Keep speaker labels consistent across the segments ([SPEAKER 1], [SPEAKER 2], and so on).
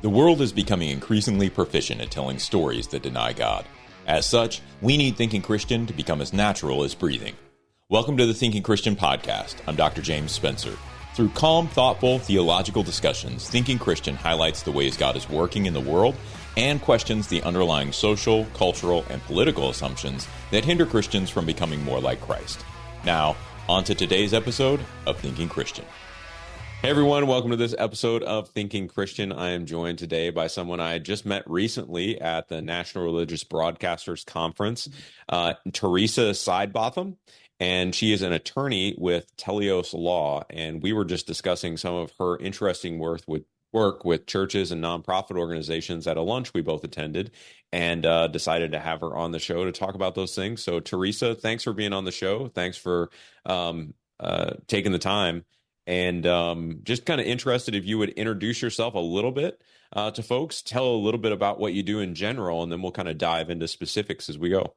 [SPEAKER 1] The world is becoming increasingly proficient at telling stories that deny God. As such, we need Thinking Christian to become as natural as breathing. Welcome to the Thinking Christian podcast. I'm Dr. James Spencer. Through calm, thoughtful, theological discussions, Thinking Christian highlights the ways God is working in the world and questions the underlying social, cultural, and political assumptions that hinder Christians from becoming more like Christ. Now, on to today's episode of Thinking Christian. Hey everyone, welcome to this episode of Thinking Christian. I am joined today by someone I just met recently at the National Religious Broadcasters Conference, Theresa Sidebotham, and she is an attorney with Telios Law, and we were just discussing some of her interesting work with churches and nonprofit organizations at a lunch we both attended, and decided to have her on the show to talk about those things. So Theresa, thanks for being on the show. Thanks for taking the time. And just kind of interested if you would introduce yourself a little bit to folks, tell a little bit about what you do in general, and then we'll kind of dive into specifics as we go.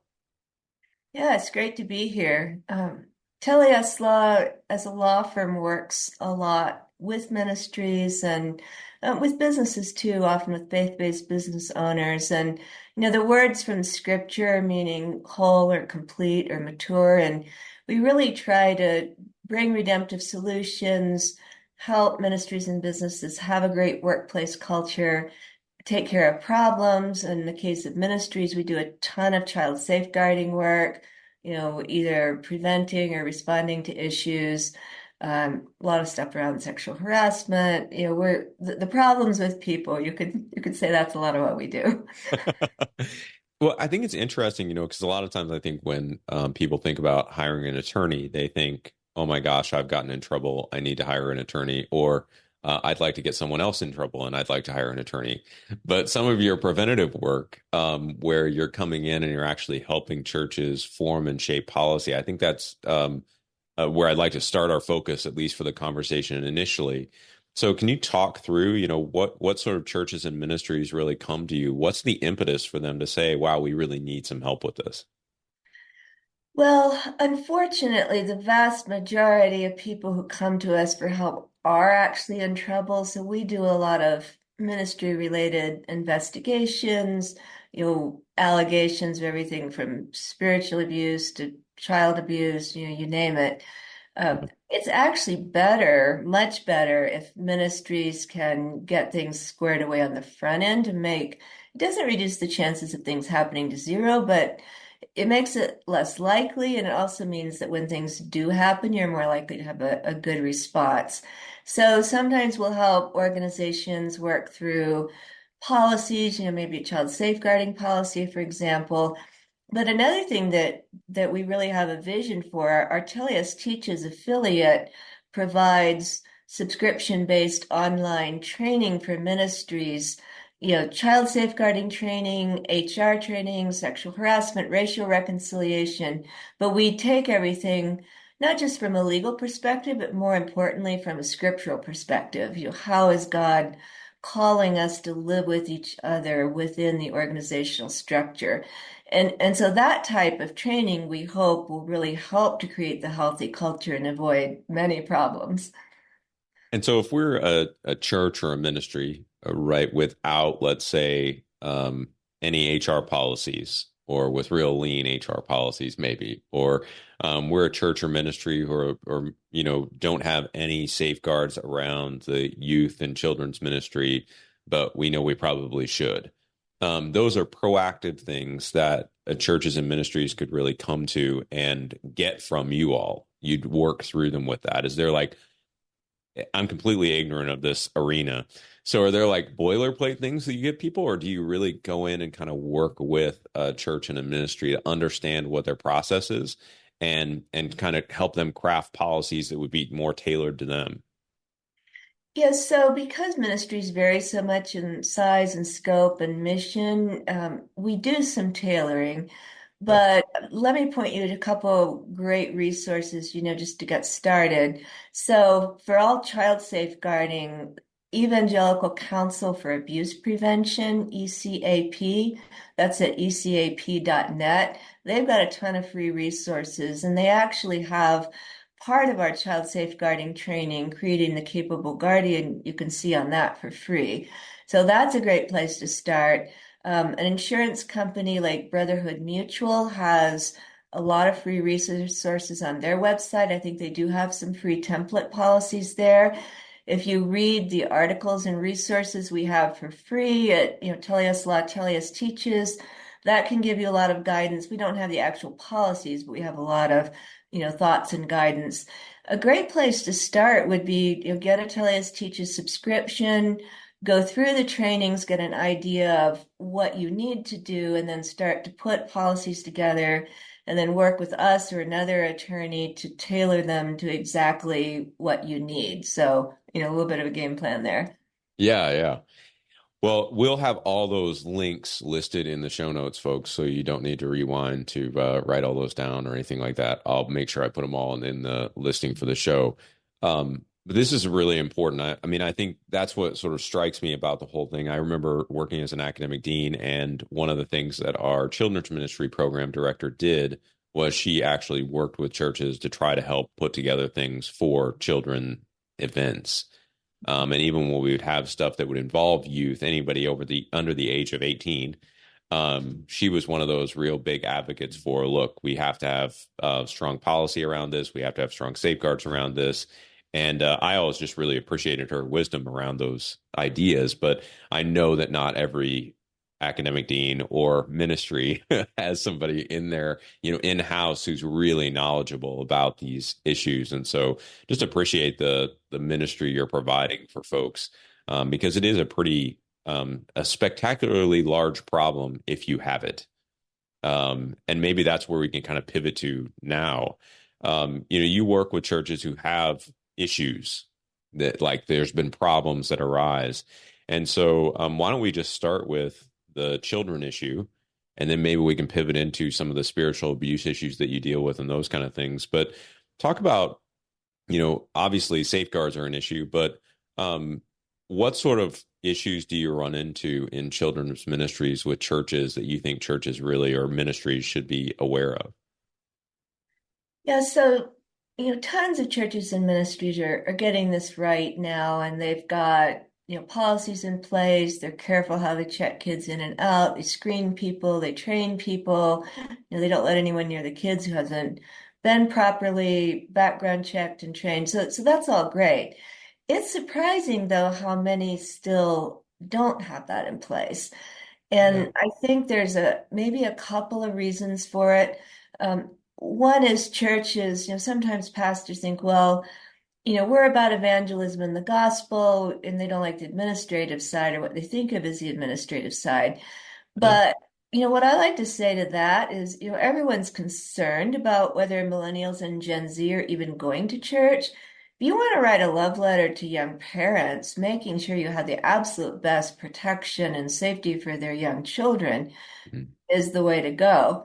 [SPEAKER 2] Yeah, it's great to be here. Telios Law, as a law firm, works a lot with ministries and with businesses too, often with faith-based business owners. And, the words from Scripture, meaning whole or complete or mature. And we really try to bring redemptive solutions, help ministries and businesses have a great workplace culture, take care of problems. In the case of ministries, we do a ton of child safeguarding work, either preventing or responding to issues. A lot of stuff around sexual harassment. We're the problems with people. You could say that's a lot of what we do.
[SPEAKER 1] Well, I think it's interesting, because a lot of times I think when people think about hiring an attorney, they think, oh my gosh, I've gotten in trouble, I need to hire an attorney, or I'd like to get someone else in trouble and I'd like to hire an attorney. But some of your preventative work, where you're coming in and you're actually helping churches form and shape policy, I think that's where I'd like to start our focus, at least for the conversation initially. So can you talk through, what sort of churches and ministries really come to you? What's the impetus for them to say, wow, we really need some help with this?
[SPEAKER 2] Well, unfortunately, the vast majority of people who come to us for help are actually in trouble. So we do a lot of ministry-related investigations, allegations of everything from spiritual abuse to child abuse, you name it. It's actually better, much better, if ministries can get things squared away on the front end it doesn't reduce the chances of things happening to zero, but it makes it less likely, and it also means that when things do happen, you're more likely to have a good response. So sometimes we'll help organizations work through policies, maybe a child safeguarding policy, for example. But another thing that we really have a vision for, our Telios Teaches affiliate provides subscription-based online training for ministries, child safeguarding training, HR training, sexual harassment, racial reconciliation. But we take everything, not just from a legal perspective, but more importantly, from a scriptural perspective. How is God calling us to live with each other within the organizational structure? And so that type of training, we hope, will really help to create the healthy culture and avoid many problems.
[SPEAKER 1] And so if we're a church or a ministry, right, without, let's say, any HR policies or with real lean HR policies, maybe, or we're a church or ministry or don't have any safeguards around the youth and children's ministry, but we know we probably should. Those are proactive things that churches and ministries could really come to and get from you all. You'd work through them with that. Is there I'm completely ignorant of this arena. So are there boilerplate things that you get people, or do you really go in and kind of work with a church and a ministry to understand what their process is and kind of help them craft policies that would be more tailored to them?
[SPEAKER 2] Yes, so because ministries vary so much in size and scope and mission, we do some tailoring.
[SPEAKER 1] Okay.
[SPEAKER 2] But let me point you to a couple great resources, just to get started. So for all child safeguarding, Evangelical Council for Abuse Prevention, ECAP, that's at ecap.net. They've got a ton of free resources, and they actually have part of our child safeguarding training, Creating the Capable Guardian, you can see on that for free. So that's a great place to start. An insurance company like Brotherhood Mutual has a lot of free resources on their website. I think they do have some free template policies there. If you read the articles and resources we have for free at, Telios Law, Telios Teaches, that can give you a lot of guidance. We don't have the actual policies, but we have a lot of, thoughts and guidance. A great place to start would be, get a Telios Teaches subscription, go through the trainings, get an idea of what you need to do, and then start to put policies together and then work with us or another attorney to tailor them to exactly what you need. So, a little bit of a game plan there.
[SPEAKER 3] Yeah, yeah. Well, we'll have all those links listed in the show notes, folks, so you don't need to rewind to write all those down or anything like that. I'll make sure I put them all in the listing for the show. But this is really important. I mean, I think that's what sort of strikes me about the whole thing. I remember working as an academic dean, and one of the things that our children's ministry program director did was she actually worked with churches to try to help put together things for children events. And even when we would have stuff that would involve youth, anybody under the age of 18, she was one of those real big advocates for, look, we have to have strong policy around this. We have to have strong safeguards around this. And I always just really appreciated her wisdom around those ideas. But I know that not every academic dean or ministry has somebody in there, in-house who's really knowledgeable about these issues. And so just appreciate the ministry you're providing for folks, because it is a spectacularly large problem if you have it. And maybe that's where we can kind of pivot to now. You work with churches who have issues that, like, there's been problems that arise. And so why don't we just start with the children issue, and then maybe we can pivot into some of the spiritual abuse issues that you deal with and those kind of things. But talk about, obviously safeguards are an issue, but what sort of issues do you run into in children's ministries with churches that you think churches really, or ministries, should be aware of?
[SPEAKER 2] Yeah, so, tons of churches and ministries are getting this right now, and they've got, policies in place. They're careful how they check kids in and out. They screen people, they train people. They don't let anyone near the kids who hasn't been properly background checked and trained. So that's all great. It's surprising, though, how many still don't have that in place.
[SPEAKER 3] Yeah.
[SPEAKER 2] And I think there's maybe a couple of reasons for it. One is churches, sometimes pastors think, well, we're about evangelism and the gospel, and they don't like the administrative side, or what they think of as the administrative side.
[SPEAKER 3] Yeah.
[SPEAKER 2] But, what I like to say to that is, everyone's concerned about whether millennials and Gen Z are even going to church. If you want to write a love letter to young parents, making sure you have the absolute best protection and safety for their young children
[SPEAKER 3] Mhm.
[SPEAKER 2] is the way to go.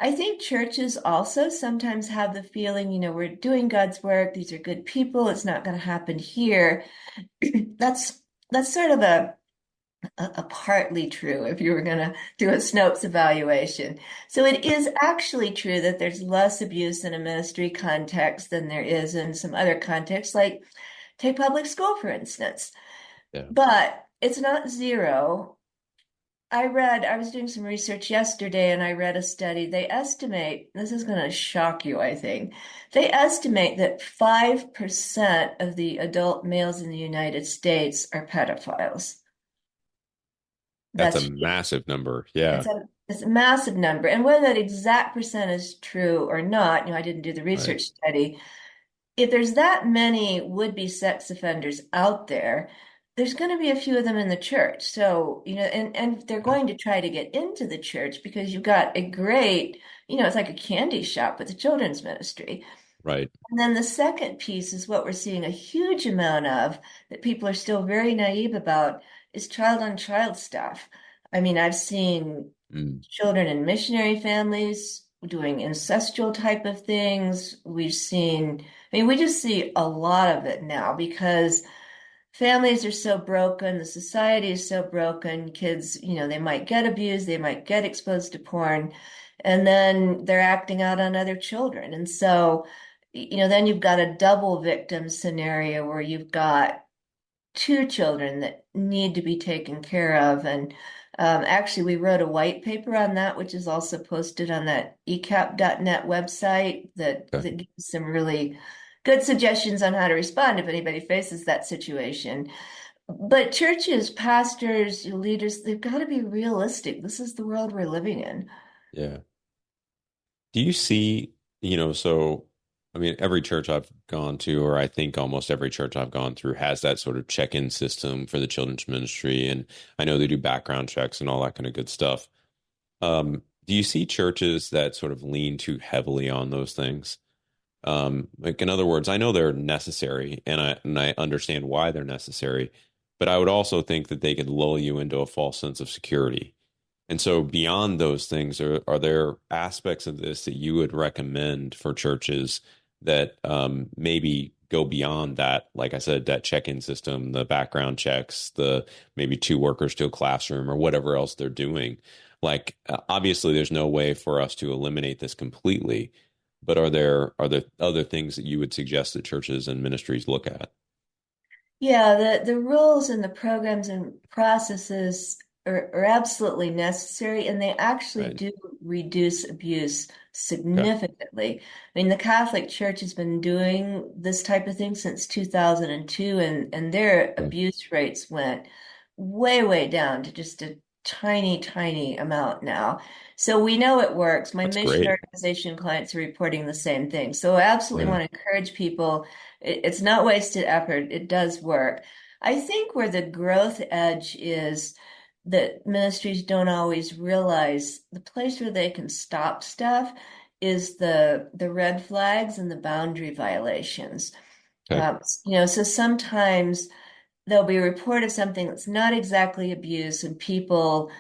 [SPEAKER 2] I think churches also sometimes have the feeling, we're doing God's work. These are good people. It's not going to happen here. That's that's sort of a partly true if you were going to do a Snopes evaluation. So it is actually true that there's less abuse in a ministry context than there is in some other contexts, like take public school, for instance.
[SPEAKER 3] Yeah.
[SPEAKER 2] But it's not zero. I was doing some research yesterday and I read a study. They estimate, this is going to shock you, I think. They estimate that 5% of the adult males in the United States are pedophiles.
[SPEAKER 3] That's a
[SPEAKER 2] That's
[SPEAKER 3] massive number. Yeah.
[SPEAKER 2] it's a massive number. And whether that exact percent is true or not, I didn't do the
[SPEAKER 3] Right.
[SPEAKER 2] research study. If there's that many would-be sex offenders out there, there's going to be a few of them in the church. So, and they're
[SPEAKER 3] Yeah.
[SPEAKER 2] going to try to get into the church because you've got a great, it's like a candy shop with the children's ministry.
[SPEAKER 3] Right.
[SPEAKER 2] And then the second piece is what we're seeing a huge amount of that people are still very naive about is child on child stuff. I mean, I've seen
[SPEAKER 3] Mm.
[SPEAKER 2] children in missionary families doing incestual type of things. We just see a lot of it now because families are so broken, the society is so broken, kids, they might get abused, they might get exposed to porn, and then they're acting out on other children. And so then you've got a double victim scenario where you've got two children that need to be taken care of. And actually, we wrote a white paper on that, which is also posted on that ecap.net website that gives some really good suggestions on how to respond if anybody faces that situation. But churches, pastors, leaders, they've got to be realistic. This is the world we're living in.
[SPEAKER 3] Yeah. Do you see, so I mean, every church I've gone to, or I think almost every church I've gone through, has that sort of check-in system for the children's ministry. And I know they do background checks and all that kind of good stuff. Do you see churches that sort of lean too heavily on those things? Like in other words, I know they're necessary and I understand why they're necessary, but I would also think that they could lull you into a false sense of security. And so beyond those things, are there aspects of this that you would recommend for churches that maybe go beyond that, like I said, that check-in system, the background checks, the maybe two workers to a classroom or whatever else they're doing? Like obviously there's no way for us to eliminate this completely, but are there other things that you would suggest that churches and ministries look at?
[SPEAKER 2] Yeah, the rules and the programs and processes are absolutely necessary, and they actually
[SPEAKER 3] Right.
[SPEAKER 2] do reduce abuse
[SPEAKER 3] Okay.
[SPEAKER 2] significantly. I mean, the Catholic Church has been doing this type of thing since 2002, and their
[SPEAKER 3] Okay.
[SPEAKER 2] abuse rates went way, way down to just a tiny, tiny amount now. So we know it works. My
[SPEAKER 3] That's
[SPEAKER 2] mission
[SPEAKER 3] great.
[SPEAKER 2] organization clients are reporting the same thing. So I absolutely
[SPEAKER 3] Yeah.
[SPEAKER 2] want to encourage people it's not wasted effort. It does work. I think where the growth edge is that ministries don't always realize the place where they can stop stuff is the red flags and the boundary violations.
[SPEAKER 3] Okay.
[SPEAKER 2] So sometimes there'll be a report of something that's not exactly abuse, and people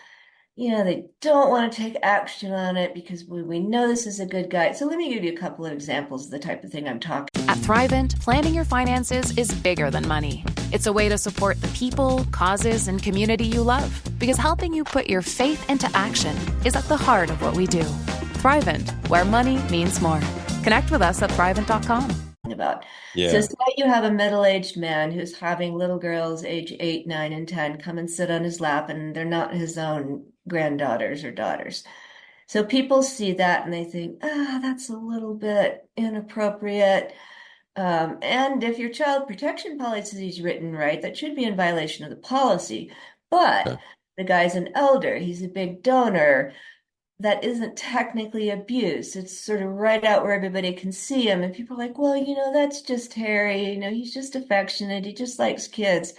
[SPEAKER 2] they don't want to take action on it because we know this is a good guy. So let me give you a couple of examples of the type of thing I'm talking.
[SPEAKER 4] At Thrivent, planning your finances is bigger than money. It's a way to support the people, causes, and community you love. Because helping you put your faith into action is at the heart of what we do. Thrivent, where money means more. Connect with us at thrivent.com.
[SPEAKER 2] About. So
[SPEAKER 3] Yeah.
[SPEAKER 2] say you have a middle-aged man who's having little girls age 8, 9, and 10 come and sit on his lap, and they're not his own granddaughters or daughters. So people see that and they think, that's a little bit inappropriate. And if your child protection policy is written right, that should be in violation of the policy. But
[SPEAKER 3] Okay.
[SPEAKER 2] the guy's an elder, he's a big donor. That isn't technically abuse. It's sort of right out where everybody can see him. And people are like, well, that's just Harry. He's just affectionate. He just likes kids.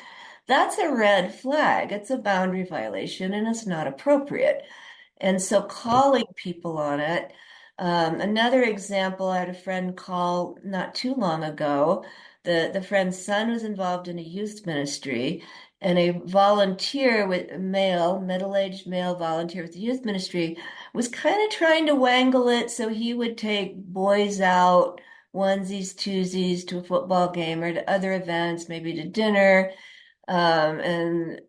[SPEAKER 2] That's a red flag. It's a boundary violation and it's not appropriate. And so
[SPEAKER 3] Okay.
[SPEAKER 2] calling people on it. Another example, I had a friend call not too long ago. The friend's son was involved in a youth ministry, and a volunteer with a male, middle-aged male volunteer with the youth ministry was kind of trying to wangle it so he would take boys out onesies, twosies to a football game or to other events, maybe to dinner. And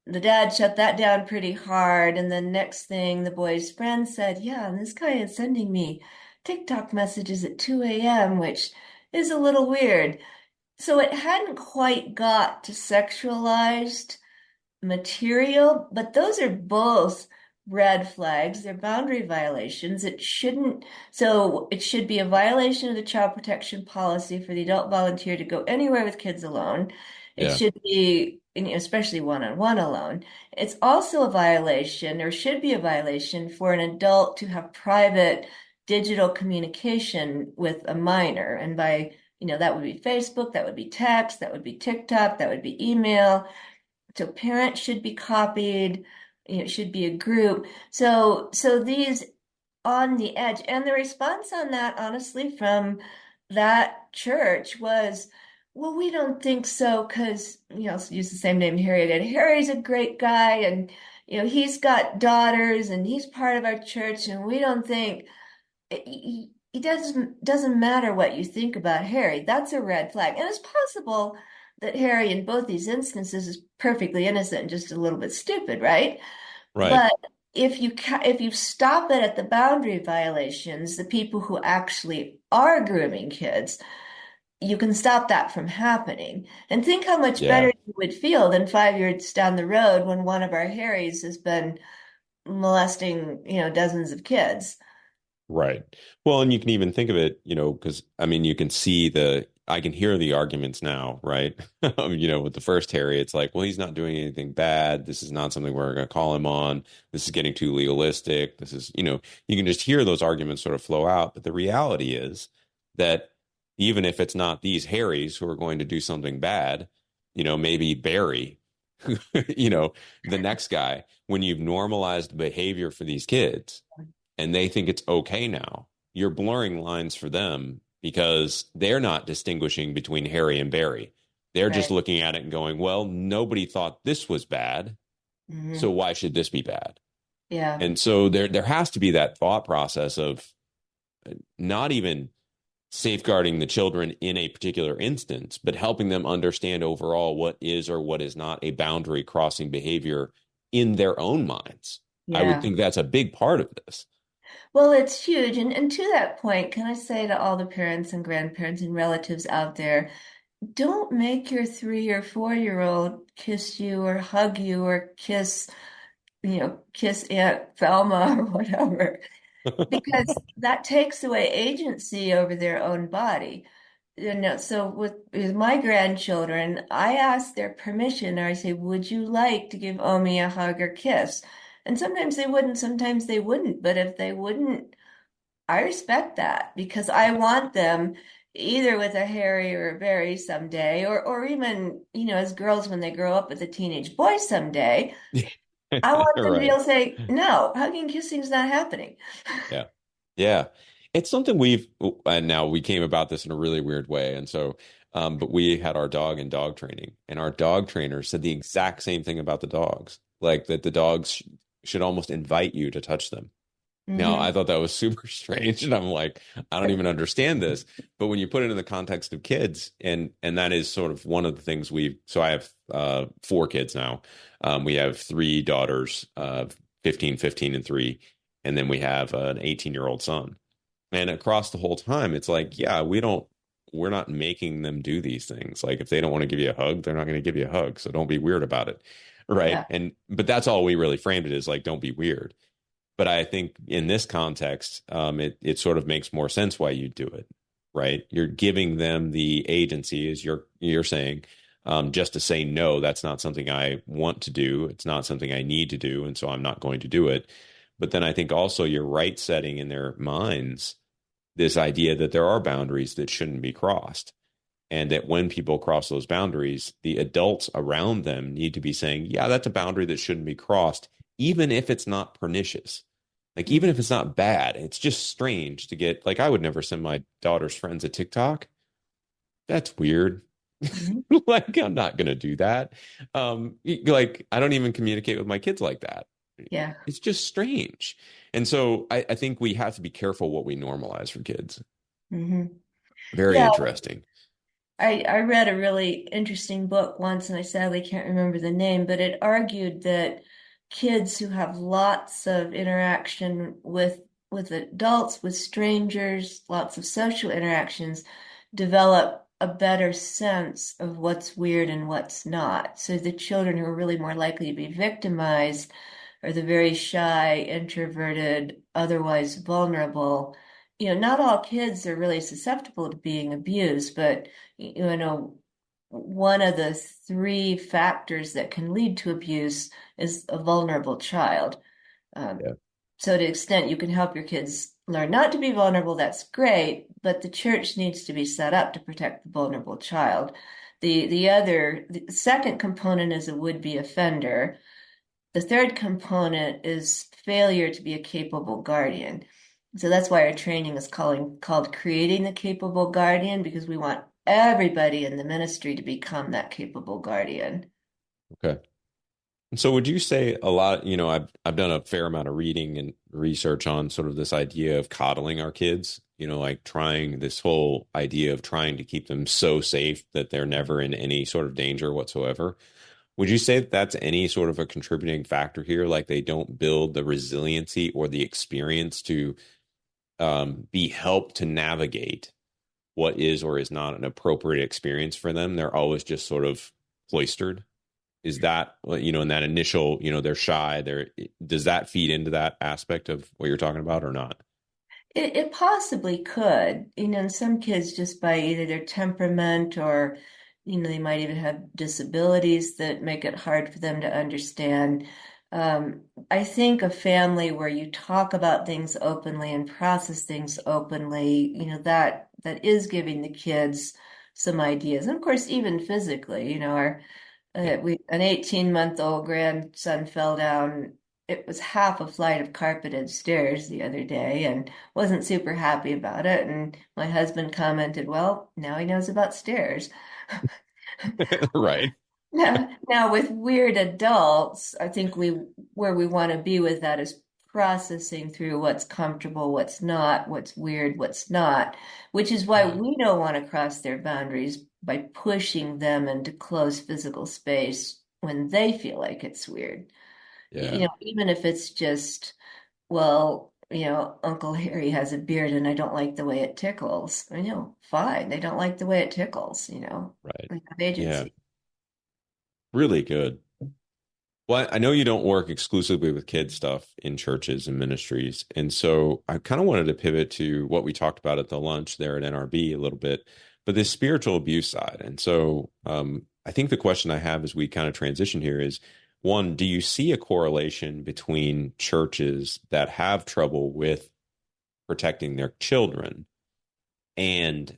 [SPEAKER 2] the dad shut that down pretty hard. And then next thing, the boy's friend said, yeah, and this guy is sending me TikTok messages at 2 a.m., which is a little weird. So it hadn't quite got to sexualized material, but those are both red flags. They're boundary violations. So it should be a violation of the child protection policy for the adult volunteer to go anywhere with kids alone. It
[SPEAKER 3] Yeah.
[SPEAKER 2] should be, especially one-on-one alone. It's also a violation, or should be a violation, for an adult to have private digital communication with a minor. And that would be Facebook, that would be text, that would be TikTok, that would be email. So parents should be copied, it should be a group. So these on the edge. And the response on that, honestly, from that church was, well, we don't think so because, use the same name Harry did. Harry's a great guy and, he's got daughters and he's part of our church and we don't think it doesn't matter what you think about Harry. That's a red flag. And it's possible that Harry in both these instances is perfectly innocent and just a little bit stupid, right?
[SPEAKER 3] Right.
[SPEAKER 2] But if you stop it at the boundary violations, the people who actually are grooming kids, you can stop that from happening. And think how much better
[SPEAKER 3] Yeah.
[SPEAKER 2] you would feel than 5 years down the road when one of our Harrys has been molesting, dozens of kids.
[SPEAKER 3] Right. Well, and you can even think of it, because I mean, you can see I can hear the arguments now, right? With the first Harry, it's like, well, he's not doing anything bad. This is not something we're going to call him on. This is getting too legalistic. This is, you can just hear those arguments sort of flow out. But the reality is that even if it's not these Harrys who are going to do something bad, maybe Barry, the next guy, when you've normalized behavior for these kids and they think it's okay now, you're blurring lines for them because they're not distinguishing between Harry and Barry. They're just
[SPEAKER 2] Right.
[SPEAKER 3] looking at it and going, well, nobody thought this was bad, so
[SPEAKER 2] Hmm.
[SPEAKER 3] why should this be bad?
[SPEAKER 2] Yeah.
[SPEAKER 3] And so there has to be that thought process of not even safeguarding the children in a particular instance, but helping them understand overall what is or what is not a boundary crossing behavior in their own minds. I would
[SPEAKER 2] Yeah.
[SPEAKER 3] think that's a big part of this.
[SPEAKER 2] Well, it's huge. And to that point, can I say to all the parents and grandparents and relatives out there, don't make your 3 or 4-year-old kiss you or hug you or kiss Aunt Velma or whatever, because that takes away agency over their own body. So with my grandchildren, I ask their permission, or I say, would you like to give Omi a hug or kiss? And sometimes they wouldn't, sometimes they wouldn't. But if they wouldn't, I respect that because I want them either with a Harry or a Barry someday, or even, as girls when they grow up with a teenage boy someday. I want them to be
[SPEAKER 3] Right.
[SPEAKER 2] able to say, no, hugging, kissing is not happening.
[SPEAKER 3] Yeah. Yeah. It's something and now we came about this in a really weird way. And so, but we had our dog in dog training, and our dog trainer said the exact same thing about the dogs, like that the dogs should almost invite you to touch them. Now, I
[SPEAKER 2] Hmm.
[SPEAKER 3] thought that was super strange, and I'm like, I don't even understand this. But when you put it in the context of kids, and that is sort of one of the things so I have 4 kids now. We have 3 daughters, 15, 15, and 3, and then we have an 18-year-old son. And across the whole time, it's like, yeah, we're not making them do these things. Like if they don't want to give you a hug, they're not going to give you a hug. So don't be weird about it. Right.
[SPEAKER 2] Yeah.
[SPEAKER 3] But that's all we really framed it as, like, don't be weird. But I think in this context, it sort of makes more sense why you do it, right? You're giving them the agency, as you're saying, just to say no. That's not something I want to do. It's not something I need to do, and so I'm not going to do it. But then I think also you're right setting in their minds this idea that there are boundaries that shouldn't be crossed, and that when people cross those boundaries, the adults around them need to be saying, yeah, that's a boundary that shouldn't be crossed, even if it's not pernicious. Like, even if it's not bad, it's just strange to get, like, I would never send my daughter's friends a TikTok. That's weird.
[SPEAKER 2] Mhm.
[SPEAKER 3] Like, I'm not going to do that. Like, I don't even communicate with my kids like that.
[SPEAKER 2] Yeah.
[SPEAKER 3] It's just strange. And so I think we have to be careful what we normalize for kids.
[SPEAKER 2] Hmm.
[SPEAKER 3] Very
[SPEAKER 2] Yeah.
[SPEAKER 3] interesting.
[SPEAKER 2] I read a really interesting book once, and I sadly can't remember the name, but it argued that kids who have lots of interaction with adults, with strangers, lots of social interactions, develop a better sense of what's weird and what's not. So the children who are really more likely to be victimized are the very shy, introverted, otherwise vulnerable. Not all kids are really susceptible to being abused, but one of the three factors that can lead to abuse is a vulnerable child. Um,
[SPEAKER 3] Yeah.
[SPEAKER 2] so to the extent you can help your kids learn not to be vulnerable, that's great, but the church needs to be set up to protect the vulnerable child. The second component is a would-be offender. The third component is failure to be a capable guardian. So that's why our training is called Creating the Capable Guardian, because we want everybody in the ministry to become that capable guardian.
[SPEAKER 3] Okay. And so would you say a lot, I've done a fair amount of reading and research on sort of this idea of coddling our kids, like trying this whole idea of trying to keep them so safe that they're never in any sort of danger whatsoever. Would you say that that's any sort of a contributing factor here? Like they don't build the resiliency or the experience to be helped to navigate what is or is not an appropriate experience for them. They're always just sort of cloistered. Is that, in that initial, they're shy, does that feed into that aspect of what you're talking about or not?
[SPEAKER 2] It possibly could, and some kids just by either their temperament or, they might even have disabilities that make it hard for them to understand. I think a family where you talk about things openly and process things openly, that is giving the kids some ideas. And of course, even physically,
[SPEAKER 3] Yeah.
[SPEAKER 2] an 18-month-old grandson fell down. It was half a flight of carpeted stairs the other day and wasn't super happy about it. And my husband commented, well, now he knows about stairs.
[SPEAKER 3] Right.
[SPEAKER 2] Now with weird adults, I think where we want to be with that is processing through what's comfortable, what's not, what's weird, what's not, which is why
[SPEAKER 3] Yeah.
[SPEAKER 2] we don't want to cross their boundaries by pushing them into closed physical space when they feel like it's weird.
[SPEAKER 3] Yeah.
[SPEAKER 2] Even if it's just, well, Uncle Harry has a beard and I don't like the way it tickles. I know, fine. They don't like the way it tickles,
[SPEAKER 3] Right.
[SPEAKER 2] they have
[SPEAKER 3] Yeah.
[SPEAKER 2] agency.
[SPEAKER 3] Really good. Well, I know you don't work exclusively with kid stuff in churches and ministries. And so I kind of wanted to pivot to what we talked about at the lunch there at NRB a little bit, but this spiritual abuse side. And so I think the question I have as we kind of transition here is, one, do you see a correlation between churches that have trouble with protecting their children and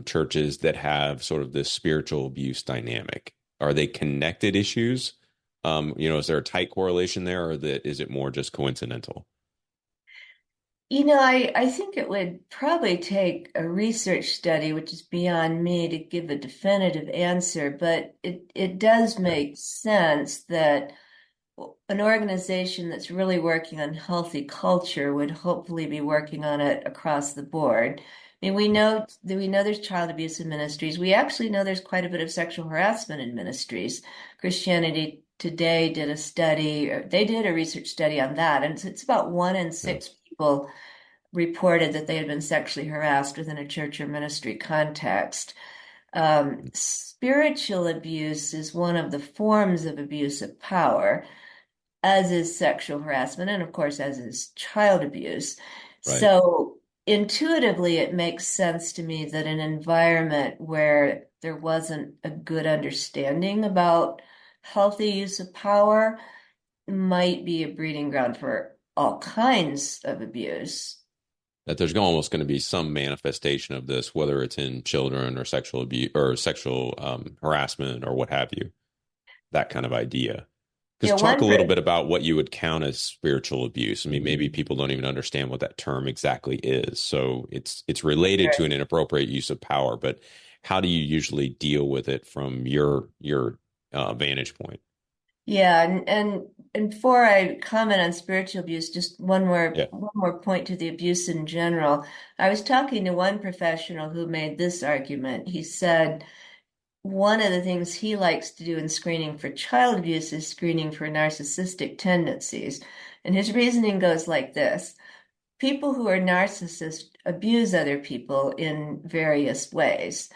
[SPEAKER 3] churches that have sort of this spiritual abuse dynamic? Are they connected issues? Is there a tight correlation there, or is it more just coincidental?
[SPEAKER 2] I think it would probably take a research study, which is beyond me to give a definitive answer, but it does
[SPEAKER 3] Okay.
[SPEAKER 2] make sense that an organization that's really working on healthy culture would hopefully be working on it across the board. I mean, we know there's child abuse in ministries. We actually know there's quite a bit of sexual harassment in ministries. Christianity Today did a study, or they did a research study on that, and it's about 1 in 6 people reported that they had been sexually harassed within a church or ministry context. Spiritual abuse is one of the forms of abuse of power, as is sexual harassment, and of course, as is child abuse.
[SPEAKER 3] Right.
[SPEAKER 2] So intuitively, it makes sense to me that an environment where there wasn't a good understanding about healthy use of power might be a breeding ground for all kinds of abuse.
[SPEAKER 3] That there's almost going to be some manifestation of this, whether it's in children or sexual abuse or sexual harassment or what have you, that kind of idea. Because talk
[SPEAKER 2] One
[SPEAKER 3] a little bit about what you would count as spiritual abuse. I mean, maybe people don't even understand what that term exactly is. So it's related to an inappropriate use of power, but how do you usually deal with it from your vantage point?
[SPEAKER 2] Yeah, and before I comment on spiritual abuse, just
[SPEAKER 3] Yeah.
[SPEAKER 2] one more point to the abuse in general. I was talking to one professional who made this argument. He said one of the things he likes to do in screening for child abuse is screening for narcissistic tendencies. And his reasoning goes like this. People who are narcissists abuse other people in various ways.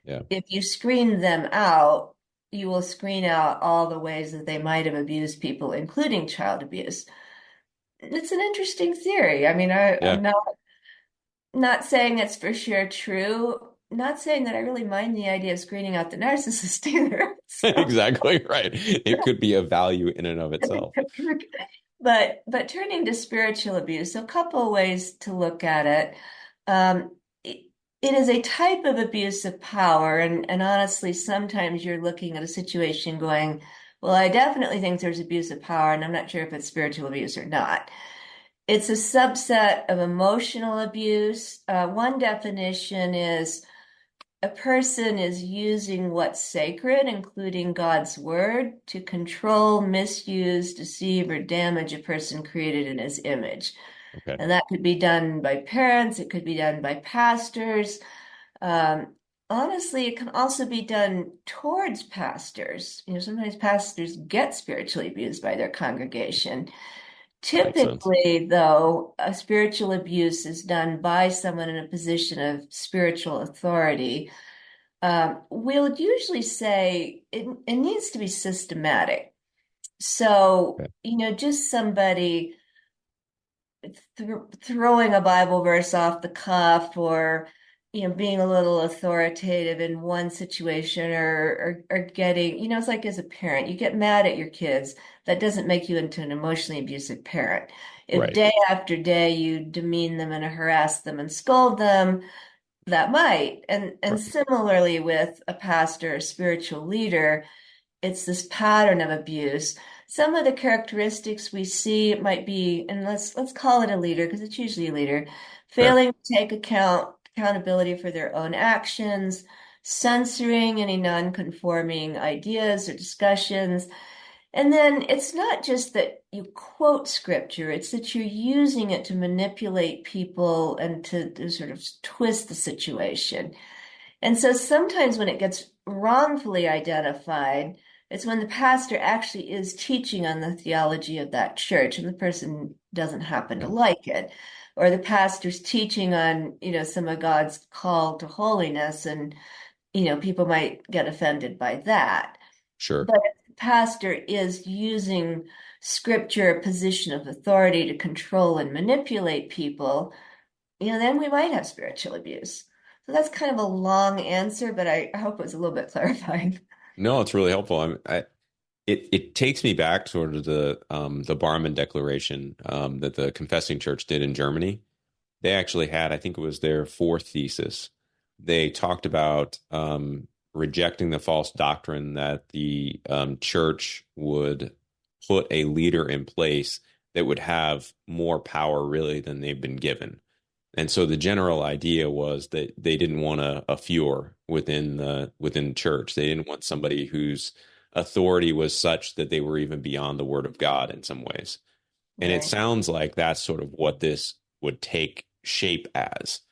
[SPEAKER 3] Yeah.
[SPEAKER 2] If you screen them out, you will screen out all the ways that they might have abused people, including child abuse. It's an interesting theory. I mean, I'm
[SPEAKER 3] Yeah.
[SPEAKER 2] not saying it's for sure true. Not saying that I really mind the idea of screening out the narcissist either. So,
[SPEAKER 3] Exactly right. It could be a value in and of itself.
[SPEAKER 2] but turning to spiritual abuse, a couple of ways to look at it. It is a type of abuse of power, and honestly, sometimes you're looking at a situation going, well, I definitely think there's abuse of power, and I'm not sure if it's spiritual abuse or not. It's a subset of emotional abuse. One definition is a person is using what's sacred, including God's word, to control, misuse, deceive, or damage a person created in his image.
[SPEAKER 3] Okay.
[SPEAKER 2] And that could be done by parents, it could be done by pastors. Um, honestly, it can also be done towards pastors. Sometimes pastors get spiritually abused by their congregation.
[SPEAKER 3] Makes sense.
[SPEAKER 2] Typically, though, a spiritual abuse is done by someone in a position of spiritual authority. We'll usually say it needs to be systematic. So,
[SPEAKER 3] Okay.
[SPEAKER 2] just somebody throwing a Bible verse off the cuff, or being a little authoritative in one situation, or getting, it's like, as a parent, you get mad at your kids. That doesn't make you into an emotionally abusive parent. If
[SPEAKER 3] Right.
[SPEAKER 2] day after day you demean them and harass them and scold them, that might. And
[SPEAKER 3] Right.
[SPEAKER 2] similarly with a pastor or spiritual leader, it's this pattern of abuse. Some of the characteristics we see might be, and let's call it a leader, because it's usually a leader,
[SPEAKER 3] Fair.
[SPEAKER 2] failing to take accountability for their own actions, censoring any non-conforming ideas or discussions. And then it's not just that you quote scripture, it's that you're using it to manipulate people and to sort of twist the situation. And so sometimes when it gets wrongfully identified, it's when the pastor actually is teaching on the theology of that church and the person doesn't happen to
[SPEAKER 3] Mm.
[SPEAKER 2] like it. Or the pastor's teaching on, some of God's call to holiness, and, people might get offended by that.
[SPEAKER 3] Sure.
[SPEAKER 2] But if the pastor is using scripture, a position of authority to control and manipulate people, then we might have spiritual abuse. So that's kind of a long answer, but I hope it was a little bit clarifying.
[SPEAKER 3] No, it's really helpful. It takes me back sort of the Barmen Declaration that the Confessing Church did in Germany. They actually had, I think it was their fourth thesis. They talked about rejecting the false doctrine that the church would put a leader in place that would have more power really than they've been given. And so the general idea was that they didn't want a Fuhrer within the church. They didn't want somebody whose authority was such that they were even beyond the word of God in some ways. And it
[SPEAKER 2] Right.
[SPEAKER 3] sounds like that's sort of what this would take shape as,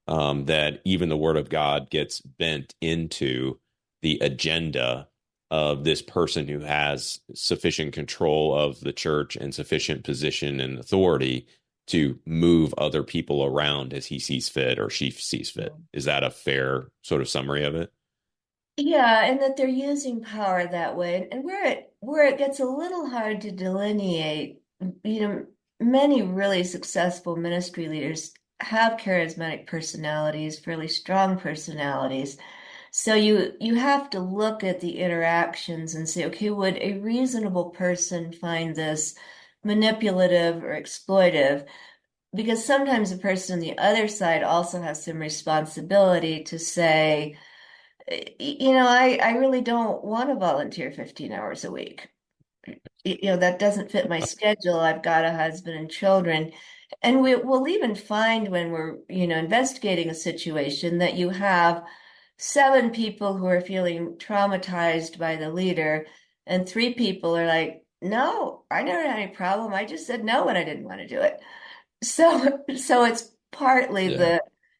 [SPEAKER 3] that even the word of God gets bent into the agenda of this person who has sufficient control of the church and sufficient position and authority to move other people around as he sees fit or she sees fit. Is that a fair sort of summary of it?
[SPEAKER 2] Yeah, and that they're using power that way. And where it gets a little hard to delineate, many really successful ministry leaders have charismatic personalities, fairly strong personalities. So you have to look at the interactions and say, okay, would a reasonable person find this manipulative or exploitive? Because sometimes the person on the other side also has some responsibility to say, I really don't want to volunteer 15 hours a week. That doesn't fit my schedule. I've got a husband and children. And we'll even find when we're, investigating a situation that you have 7 people who are feeling traumatized by the leader, and 3 people are like, no, I never had any problem. I just said no when I didn't want to do it. So it's partly
[SPEAKER 3] Yeah.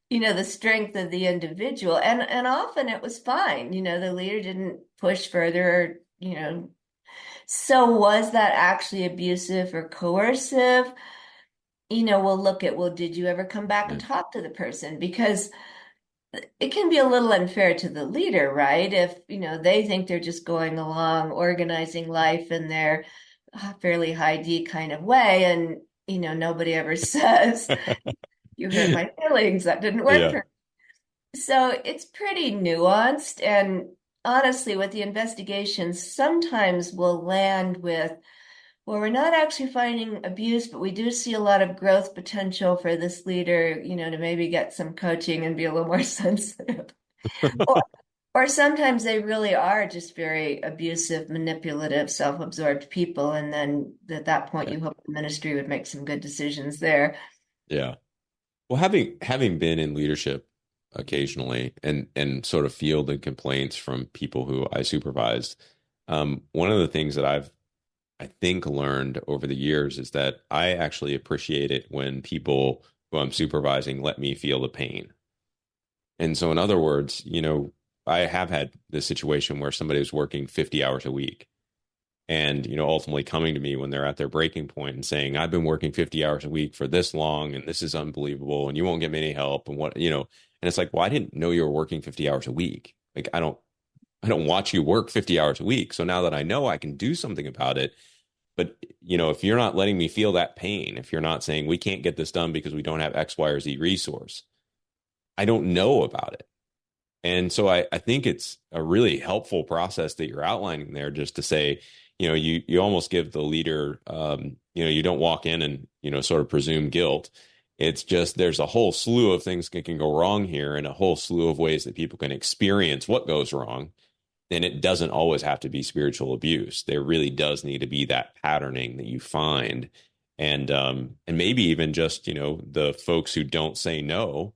[SPEAKER 2] the strength of the individual, and often it was fine. The leader didn't push further, so was that actually abusive or coercive? We'll look at, well, did you ever come back and
[SPEAKER 3] Yeah.
[SPEAKER 2] talk to the person? Because it can be a little unfair to the leader, right? If, they think they're just going along, organizing life in their fairly high D kind of way, and, nobody ever says, you hurt my feelings, that didn't work
[SPEAKER 3] Yeah.
[SPEAKER 2] for me. So it's pretty nuanced. And honestly, with the investigations, sometimes we'll land with, well, we're not actually finding abuse, but we do see a lot of growth potential for this leader, to maybe get some coaching and be a little more sensitive. Or, or sometimes they really are just very abusive, manipulative, self-absorbed people. And then at that point, you hope the ministry would make some good decisions there.
[SPEAKER 3] Yeah. Well, having been in leadership occasionally and sort of fielded complaints from people who I supervised, one of the things that I think learned over the years is that I actually appreciate it when people who I'm supervising let me feel the pain. And so in other words, I have had this situation where somebody was working 50 hours a week and, ultimately coming to me when they're at their breaking point and saying, I've been working 50 hours a week for this long and this is unbelievable and you won't give me any help and and it's like, well, I didn't know you were working 50 hours a week. Like, I don't watch you work 50 hours a week. So now that I know I can do something about it, but if you're not letting me feel that pain, if you're not saying we can't get this done because we don't have X, Y, or Z resource, I don't know about it. And so I think it's a really helpful process that you're outlining there, just to say, you almost give the leader, you don't walk in and, sort of presume guilt. It's just there's a whole slew of things that can go wrong here and a whole slew of ways that people can experience what goes wrong. And it doesn't always have to be spiritual abuse. There really does need to be that patterning that you find. And maybe even just, the folks who don't say no,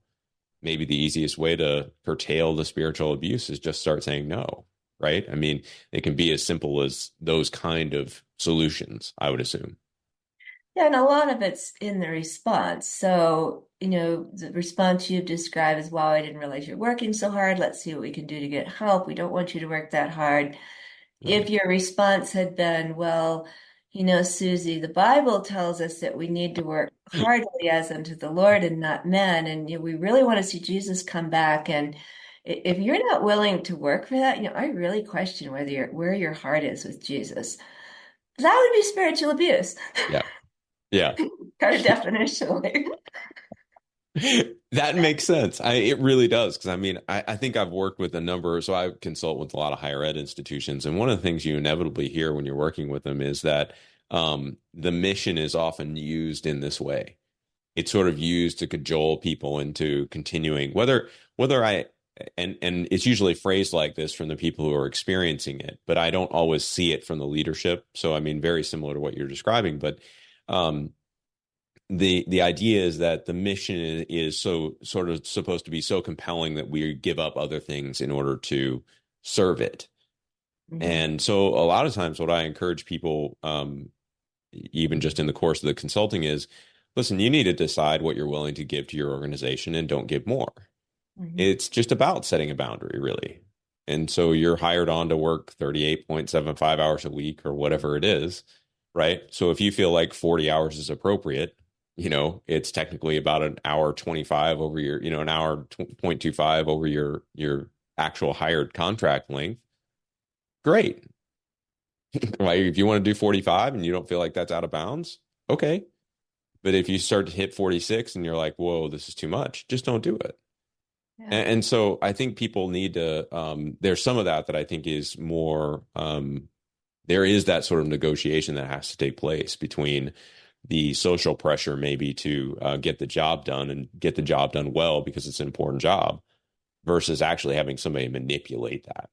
[SPEAKER 3] maybe the easiest way to curtail the spiritual abuse is just start saying no, right? I mean, it can be as simple as those kind of solutions, I would assume.
[SPEAKER 2] Yeah, and a lot of it's in the response. So, the response you describe is, wow, I didn't realize you're working so hard. Let's see what we can do to get help. We don't want you to work that hard. If your response had been, well, Susie, the Bible tells us that we need to work heartily as unto the Lord and not men. And we really want to see Jesus come back. And if you're not willing to work for that, I really question where your heart is with Jesus. That would be spiritual abuse.
[SPEAKER 3] Yeah. Yeah.
[SPEAKER 2] Kind of definitionally.
[SPEAKER 3] That makes sense. It really does. Because I think I've worked with a number, so I consult with a lot of higher ed institutions. And one of the things you inevitably hear when you're working with them is that the mission is often used in this way. It's sort of used to cajole people into continuing, and it's usually phrased like this from the people who are experiencing it, but I don't always see it from the leadership. So, very similar to what you're describing, but um, the idea is that the mission is so sort of supposed to be so compelling that we give up other things in order to serve it.
[SPEAKER 2] Mm-hmm.
[SPEAKER 3] And so a lot of times what I encourage people, even just in the course of the consulting, is, listen, you need to decide what you're willing to give to your organization and don't give more.
[SPEAKER 2] Mm-hmm.
[SPEAKER 3] It's just about setting a boundary, really. And so you're hired on to work 38.75 hours a week or whatever it is, right? So if you feel like 40 hours is appropriate, it's technically about an hour 25 over an hour 0.25 over your actual hired contract length. Great. Right? If you want to do 45 and you don't feel like that's out of bounds, okay. But if you start to hit 46 and you're like, whoa, this is too much, just don't do it.
[SPEAKER 2] Yeah.
[SPEAKER 3] And so I think people need to, there's some of that I think is more, there is that sort of negotiation that has to take place between the social pressure maybe to get the job done and get the job done well because it's an important job versus actually having somebody manipulate that.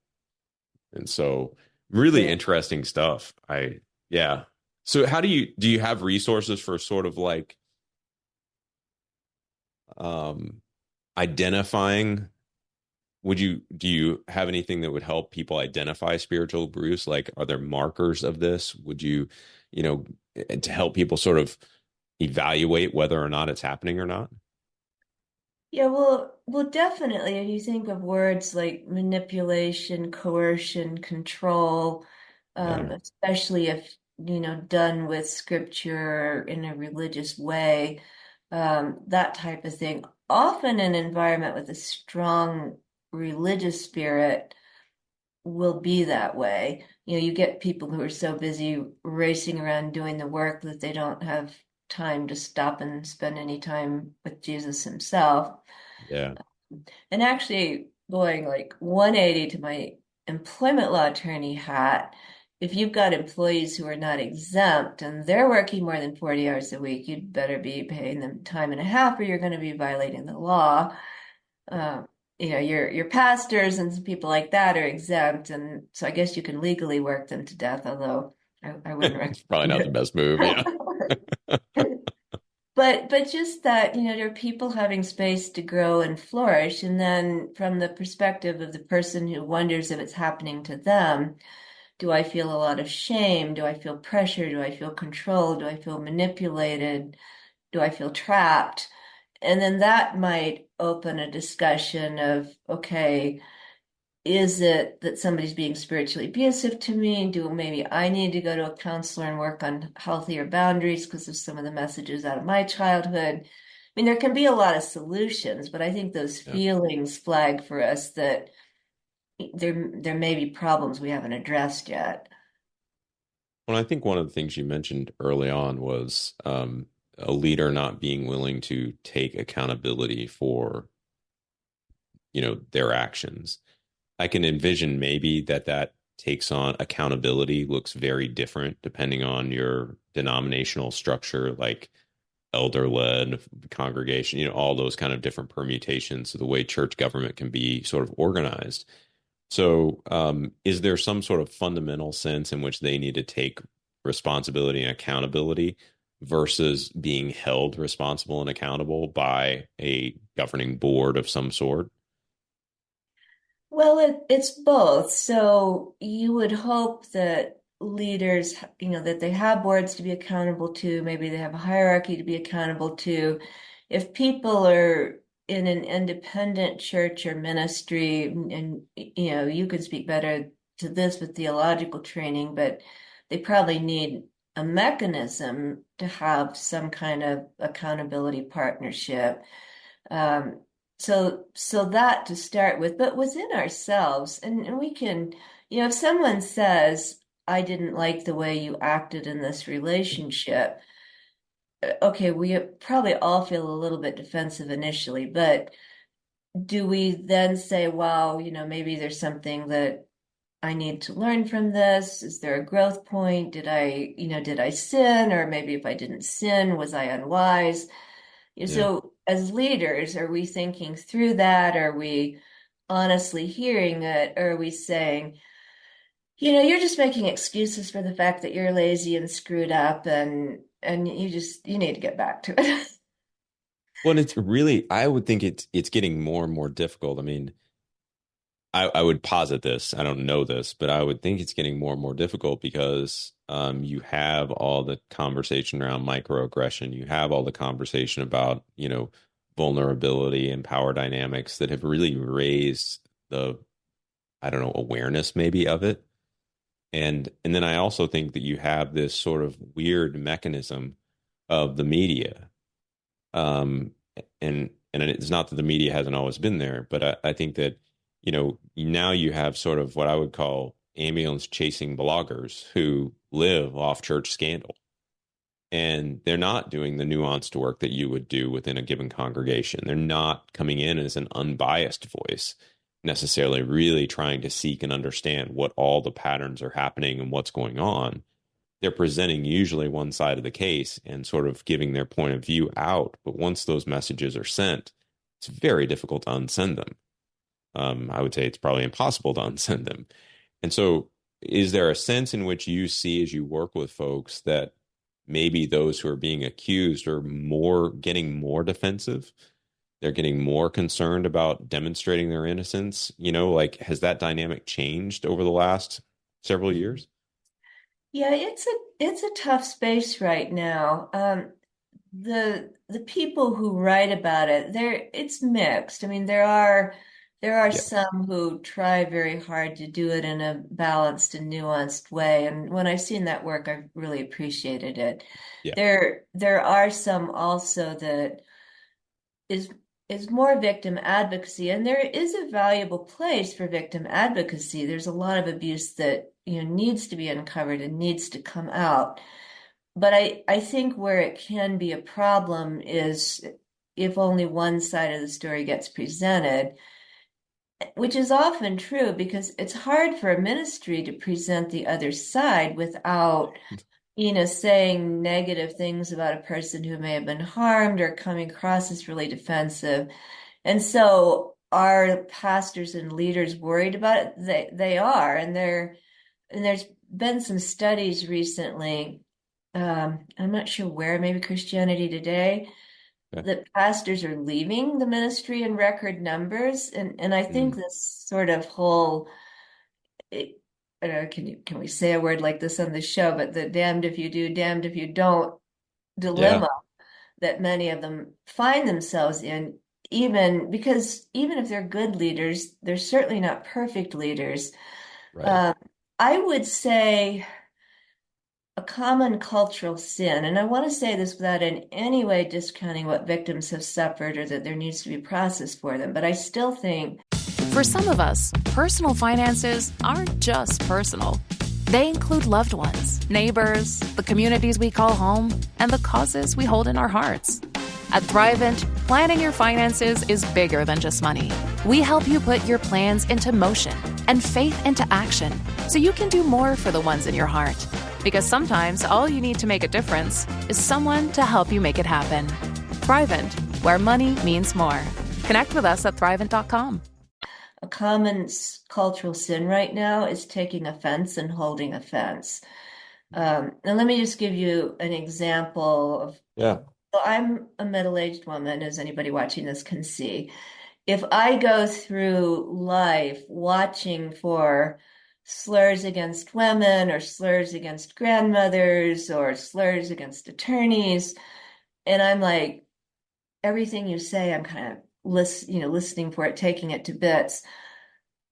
[SPEAKER 3] And so really interesting stuff. Yeah. So how do you have resources for sort of like identifying? Do you have anything that would help people identify spiritual abuse? Like, are there markers of this? Would you, to help people sort of evaluate whether or not it's happening or not?
[SPEAKER 2] Yeah, well, definitely. If you think of words like manipulation, coercion, control,
[SPEAKER 3] Yeah.
[SPEAKER 2] especially if, done with scripture in a religious way, that type of thing. Often an environment with a strong religious spirit will be that way. You get people who are so busy racing around doing the work that they don't have time to stop and spend any time with Jesus himself.
[SPEAKER 3] Yeah.
[SPEAKER 2] And actually, going like 180 to my employment law attorney hat, if you've got employees who are not exempt and they're working more than 40 hours a week, you'd better be paying them time and a half or you're going to be violating the law. Your pastors and some people like that are exempt, and so I guess you can legally work them to death, although I wouldn't
[SPEAKER 3] It's probably not the best move. Yeah.
[SPEAKER 2] But just that, there are people having space to grow and flourish, and then from the perspective of the person who wonders if it's happening to them, do I feel a lot of shame? Do I feel pressure? Do I feel controlled? Do I feel manipulated? Do I feel trapped? And then that might open a discussion of, okay, is it that somebody's being spiritually abusive to me? Do maybe I need to go to a counselor and work on healthier boundaries because of some of the messages out of my childhood? I mean, there can be a lot of solutions, but I think those
[SPEAKER 3] Yeah.
[SPEAKER 2] feelings flag for us that there may be problems we haven't addressed yet.
[SPEAKER 3] Well, I think one of the things you mentioned early on was a leader not being willing to take accountability for, their actions. I can envision maybe that takes on accountability looks very different depending on your denominational structure, like elder-led congregation, all those kind of different permutations of the way church government can be sort of organized. So, is there some sort of fundamental sense in which they need to take responsibility and accountability versus being held responsible and accountable by a governing board of some sort?
[SPEAKER 2] Well, it's both. So you would hope that leaders, that they have boards to be accountable to, maybe they have a hierarchy to be accountable to. If people are in an independent church or ministry, and you could speak better to this with theological training, but they probably need a mechanism to have some kind of accountability partnership. Um, so that to start with, but within ourselves, and we can, if someone says, I didn't like the way you acted in this relationship, okay, we probably all feel a little bit defensive initially, but do we then say, wow, maybe there's something that I need to learn from this? Is there a growth point? Did I sin? Or maybe if I didn't sin, was I unwise?
[SPEAKER 3] Yeah.
[SPEAKER 2] So, as leaders, are we thinking through that? Are we honestly hearing it? Or are we saying, you're just making excuses for the fact that you're lazy and screwed up, and you need to get back to it.
[SPEAKER 3] Well, it's really, I would think it's getting more and more difficult. I mean, I would posit this. I don't know this, but I would think it's getting more and more difficult because you have all the conversation around microaggression. You have all the conversation about, vulnerability and power dynamics that have really raised the, I don't know, awareness maybe of it. And then I also think that you have this sort of weird mechanism of the media. Um, and it's not that the media hasn't always been there, but I think that now you have sort of what I would call ambulance chasing bloggers who live off church scandal. And they're not doing the nuanced work that you would do within a given congregation. They're not coming in as an unbiased voice, necessarily really trying to seek and understand what all the patterns are happening and what's going on. They're presenting usually one side of the case and sort of giving their point of view out. But once those messages are sent, it's very difficult to unsend them. I would say it's probably impossible to unsend them. And so, is there a sense in which you see as you work with folks that maybe those who are being accused are getting more defensive? They're getting more concerned about demonstrating their innocence. Like, has that dynamic changed over the last several years?
[SPEAKER 2] Yeah, it's a tough space right now. The people who write about it, it's mixed. I mean, there are
[SPEAKER 3] Yeah.
[SPEAKER 2] some who try very hard to do it in a balanced and nuanced way. And when I've seen that work, I've really appreciated it.
[SPEAKER 3] Yeah.
[SPEAKER 2] There are some also that is is more victim advocacy, and there is a valuable place for victim advocacy. There's a lot of abuse that needs to be uncovered and needs to come out. But I think where it can be a problem is if only one side of the story gets presented, which is often true because it's hard for a ministry to present the other side without, saying negative things about a person who may have been harmed or coming across as really defensive. And so are pastors and leaders worried about it? They are, and there's been some studies recently. I'm not sure where, maybe Christianity Today,
[SPEAKER 3] Okay.
[SPEAKER 2] that pastors are leaving the ministry in record numbers, and I think
[SPEAKER 3] Mm.
[SPEAKER 2] this sort of whole, I don't know, can we say a word like this on the show? But the damned if you do, damned if you don't
[SPEAKER 3] Yeah.
[SPEAKER 2] dilemma that many of them find themselves in, even if they're good leaders, they're certainly not perfect leaders.
[SPEAKER 3] Right.
[SPEAKER 2] I would say a common cultural sin, and I want to say this without in any way discounting what victims have suffered or that there needs to be process for them, but I still think.
[SPEAKER 4] For some of us, personal finances aren't just personal. They include loved ones, neighbors, the communities we call home, and the causes we hold in our hearts. At Thrivent, planning your finances is bigger than just money. We help you put your plans into motion and faith into action so you can do more for the ones in your heart. Because sometimes all you need to make a difference is someone to help you make it happen. Thrivent, where money means more. Connect with us at Thrivent.com.
[SPEAKER 2] A common cultural sin right now is taking offense and holding offense. And let me just give you an example of.
[SPEAKER 3] Yeah.
[SPEAKER 2] So I'm a middle-aged woman, as anybody watching this can see. If I go through life watching for slurs against women or slurs against grandmothers or slurs against attorneys, and I'm like, everything you say, I'm kind of listening for it, taking it to bits,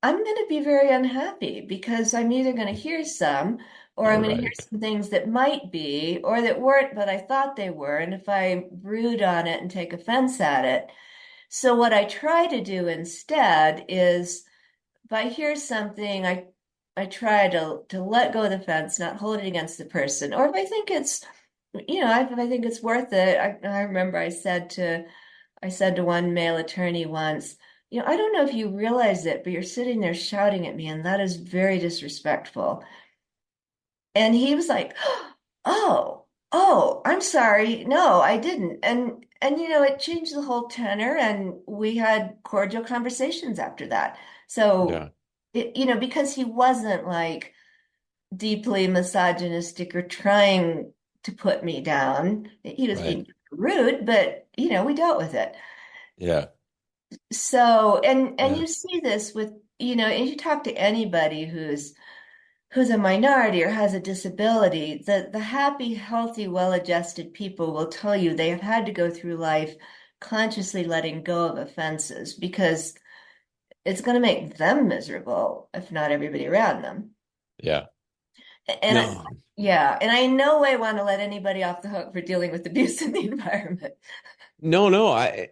[SPEAKER 2] I'm going to be very unhappy because I'm either going to hear some or I'm going to hear
[SPEAKER 3] Right.
[SPEAKER 2] some things that might be or that weren't, but I thought they were. And if I brood on it and take offense at it. So what I try to do instead is if I hear something, I try to let go of the fence, not hold it against the person. Or if I think it's, if I think it's worth it. I remember I said to one male attorney once, I don't know if you realize it, but you're sitting there shouting at me, and that is very disrespectful. And he was like, oh, I'm sorry. No, I didn't. And it changed the whole tenor, and we had cordial conversations after that. So,
[SPEAKER 3] Yeah.
[SPEAKER 2] because he wasn't like deeply misogynistic or trying to put me down. He was
[SPEAKER 3] Right.
[SPEAKER 2] being rude, but we dealt with it.
[SPEAKER 3] Yeah.
[SPEAKER 2] So, and
[SPEAKER 3] Yeah.
[SPEAKER 2] you see this with, if you talk to anybody who's a minority or has a disability, the happy, healthy, well-adjusted people will tell you they have had to go through life consciously letting go of offenses because it's going to make them miserable, if not everybody around them.
[SPEAKER 3] Yeah.
[SPEAKER 2] And
[SPEAKER 3] No.
[SPEAKER 2] yeah, and I in no way want to let anybody off the hook for dealing with abuse in the environment.
[SPEAKER 3] No. I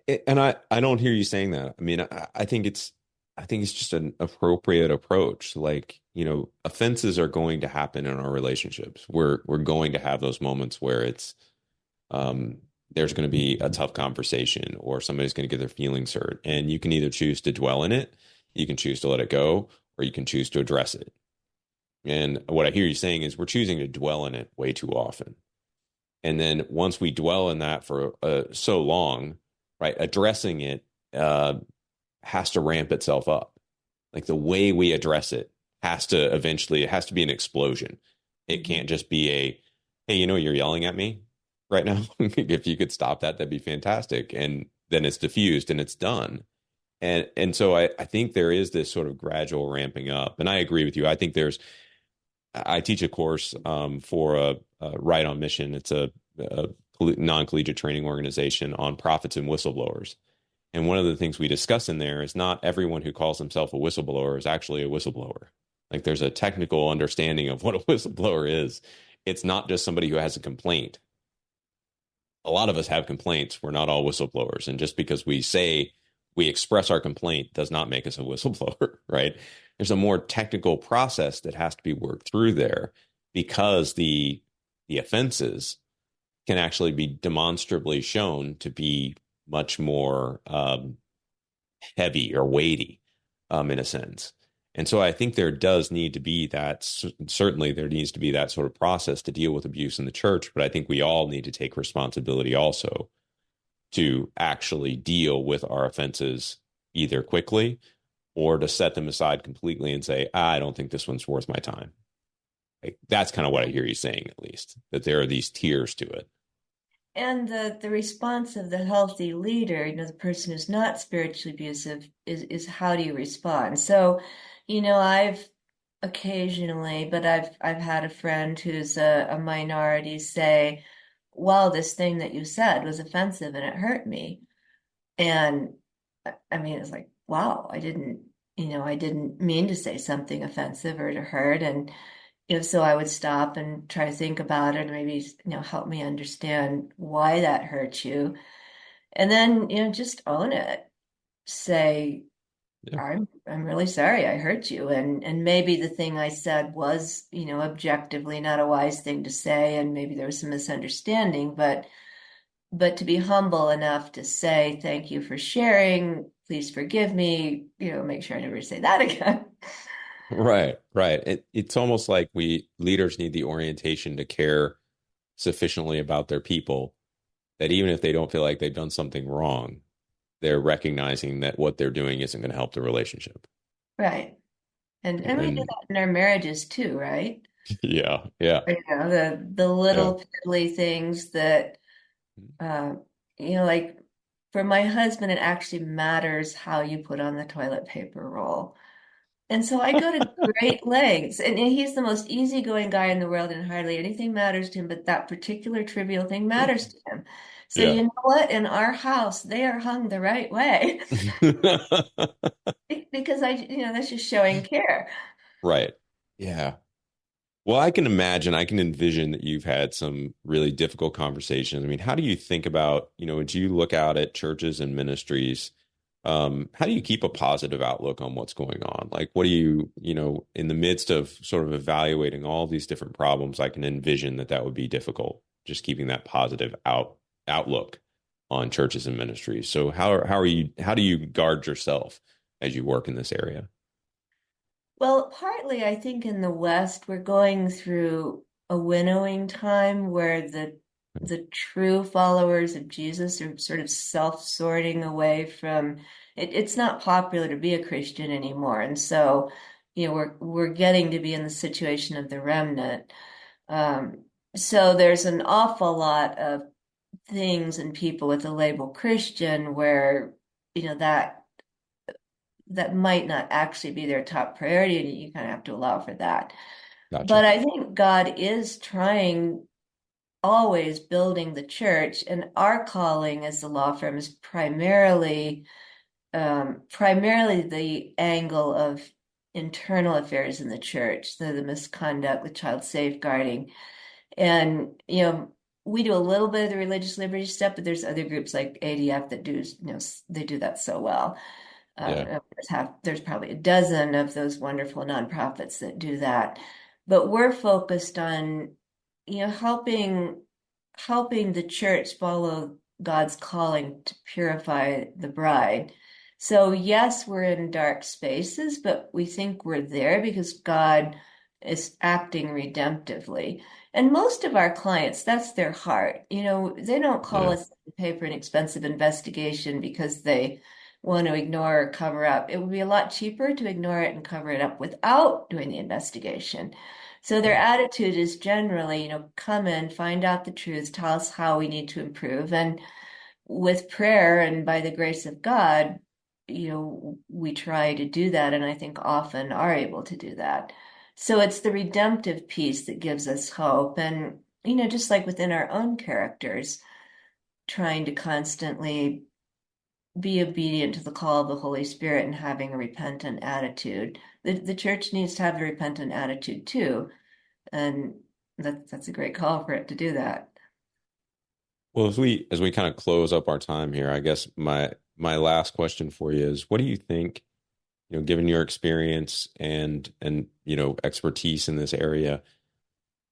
[SPEAKER 3] don't hear you saying that. I mean, I think it's just an appropriate approach. Like, offenses are going to happen in our relationships. We're going to have those moments where it's um there's going to be a tough conversation or somebody's going to get their feelings hurt. And you can either choose to dwell in it, you can choose to let it go, or you can choose to address it. And what I hear you saying is we're choosing to dwell in it way too often. And then once we dwell in that for so long, right, addressing it has to ramp itself up. Like the way we address it it has to be an explosion. It can't just be hey, you're yelling at me right now. If you could stop that, that'd be fantastic. And then it's diffused and it's done. And so I think there is this sort of gradual ramping up. And I agree with you. I teach a course for a Right on Mission. It's a non-collegiate training organization on prophets and whistleblowers. And one of the things we discuss in there is not everyone who calls himself a whistleblower is actually a whistleblower. Like there's a technical understanding of what a whistleblower is. It's not just somebody who has a complaint. A lot of us have complaints. We're not all whistleblowers. And just because we say we express our complaint does not make us a whistleblower, right? There's a more technical process that has to be worked through there because the offenses can actually be demonstrably shown to be much more heavy or weighty in a sense. And so I think there does need to be that, certainly there needs to be that sort of process to deal with abuse in the church. But I think we all need to take responsibility also to actually deal with our offenses either quickly or to set them aside completely and say, I don't think this one's worth my time. Like, that's kind of what I hear you saying, at least, that there are these tiers to it.
[SPEAKER 2] And the response of the healthy leader, the person who's not spiritually abusive, is how do you respond? So, I've occasionally, but I've had a friend who's a minority say, well, this thing that you said was offensive and it hurt me. And I mean, it's like, wow, I didn't mean to say something offensive or to hurt. And so I would stop and try to think about it, and maybe, help me understand why that hurt you. And then, just own it. Say,
[SPEAKER 3] Yeah.
[SPEAKER 2] I'm really sorry I hurt you. And maybe the thing I said was, objectively not a wise thing to say, and maybe there was some misunderstanding, but to be humble enough to say, thank you for sharing, please forgive me, make sure I never say that again.
[SPEAKER 3] Right, right. It's almost like we leaders need the orientation to care sufficiently about their people that even if they don't feel like they've done something wrong, they're recognizing that what they're doing isn't going to help the relationship.
[SPEAKER 2] Right. And we do
[SPEAKER 3] And
[SPEAKER 2] that in our marriages too, right?
[SPEAKER 3] yeah, yeah,
[SPEAKER 2] The
[SPEAKER 3] yeah.
[SPEAKER 2] little piddly things that uh like for my husband, it actually matters how you put on the toilet paper roll. And so I go to great lengths, and he's the most easygoing guy in the world, and hardly anything matters to him, but that particular trivial thing matters to him. So
[SPEAKER 3] Yeah.
[SPEAKER 2] you know what? In our house, they are hung the right way because that's just showing care.
[SPEAKER 3] Right. Yeah. Well, I can envision that you've had some really difficult conversations. I mean, how do you think about, as you look out at churches and ministries, how do you keep a positive outlook on what's going on? Like, what do you, in the midst of sort of evaluating all these different problems, I can envision that would be difficult, just keeping that positive outlook on churches and ministries. So how do you guard yourself as you work in this area?
[SPEAKER 2] Well, partly I think in the West we're going through a winnowing time where the true followers of Jesus are sort of self-sorting away from it. It's not popular to be a Christian anymore. And so, we're getting to be in the situation of the remnant. Um, so there's an awful lot of things and people with the label Christian where, that might not actually be their top priority, and you kind of have to allow for that.
[SPEAKER 3] Gotcha.
[SPEAKER 2] But I think God is trying, always building the church, and our calling as the law firm is primarily the angle of internal affairs in the church, the misconduct, the child safeguarding. And, we do a little bit of the religious liberty stuff, but there's other groups like ADF that do, they do that so well.
[SPEAKER 3] Yeah.
[SPEAKER 2] There's probably a dozen of those wonderful nonprofits that do that, but we're focused on, helping the church follow God's calling to purify the bride. So yes, we're in dark spaces, but we think we're there because God is acting redemptively. And most of our clients, that's their heart. They don't call
[SPEAKER 3] Yeah.
[SPEAKER 2] us to pay for an expensive investigation because they want to ignore or cover up. It would be a lot cheaper to ignore it and cover it up without doing the investigation. So their
[SPEAKER 3] Yeah.
[SPEAKER 2] attitude is generally, come in, find out the truth, tell us how we need to improve. And with prayer and by the grace of God, we try to do that. And I think often are able to do that. So it's the redemptive piece that gives us hope. And, just like within our own characters, trying to constantly be obedient to the call of the Holy Spirit and having a repentant attitude. The church needs to have a repentant attitude too. And that's a great call for it to do that.
[SPEAKER 3] Well, as we kind of close up our time here, I guess my last question for you is, what do you think, given your experience and expertise in this area,